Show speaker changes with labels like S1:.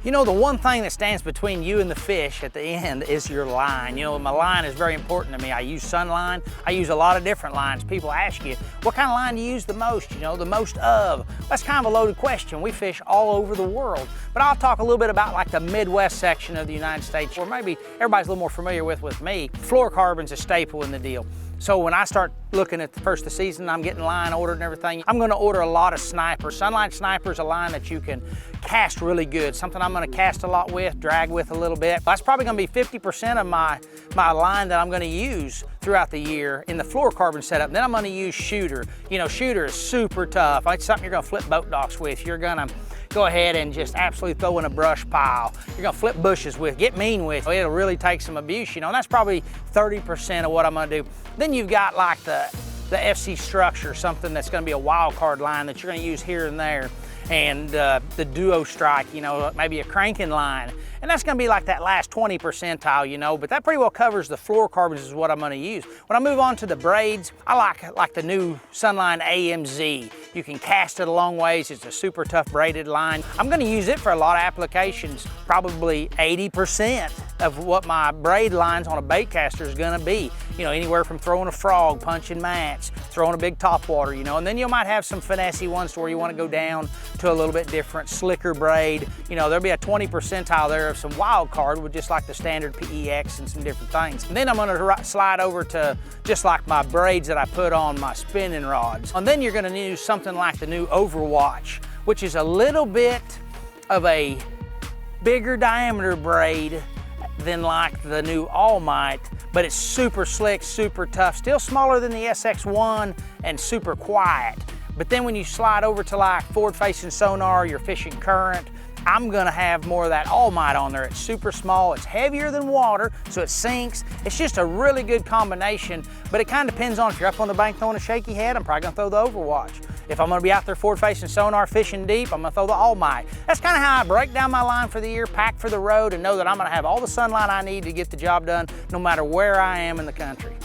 S1: You know, the one thing that stands between you and the fish at the end is your line. You know, my line is very important to me. I use Sunline. I use a lot of different lines. People ask you, what kind of line do you use the most? You know, the most of. That's kind of a loaded question. We fish all over the world. But I'll talk a little bit about like the Midwest section of the United States, where maybe everybody's a little more familiar with me. Fluorocarbon's a staple in the deal. So when I start looking at the first of the season, I'm getting line ordered and everything, I'm gonna order a lot of snipers. Sunline Sniper is a line that you can cast really good, something I'm gonna cast a lot with, drag with a little bit. That's probably gonna be 50% of my line that I'm gonna use throughout the year in the fluorocarbon setup. Then I'm gonna use shooter. You know, shooter is super tough. It's something you're gonna flip boat docks with. You're gonna go ahead and just absolutely throw in a brush pile. You're gonna flip bushes with, get mean with. It'll really take some abuse, you know, and that's probably 30% of what I'm gonna do. Then you've got like the FC structure, something that's gonna be a wild card line that you're gonna use here and there. And the duo strike, you know, maybe a cranking line. And that's gonna be like that last 20 percentile, you know, but that pretty well covers the fluorocarbons is what I'm gonna use. When I move on to the braids, I like the new Sunline AMZ. You can cast it a long ways. It's a super tough braided line. I'm gonna use it for a lot of applications. Probably 80% of what my braid lines on a bait caster is gonna be. You know, anywhere from throwing a frog, punching mats, throwing a big topwater, you know, and then you might have some finessey ones to where you wanna go down to a little bit different, slicker braid. You know, there'll be a 20 percentile there of some wild card with just like the standard PEX and some different things. And then I'm gonna slide over to just like my braids that I put on my spinning rods. And then you're gonna use something like the new Overwatch, which is a little bit of a bigger diameter braid than like the new All Might, but it's super slick, super tough, still smaller than the SX1 and super quiet. But then when you slide over to like forward-facing sonar, you're fishing current, I'm gonna have more of that All Might on there. It's super small, it's heavier than water, so it sinks. It's just a really good combination, but it kind of depends on if you're up on the bank throwing a shaky head, I'm probably gonna throw the Overwatch. If I'm gonna be out there forward-facing sonar, fishing deep, I'm gonna throw the All Might. That's kind of how I break down my line for the year, pack for the road, and know that I'm gonna have all the Sunline I need to get the job done, no matter where I am in the country.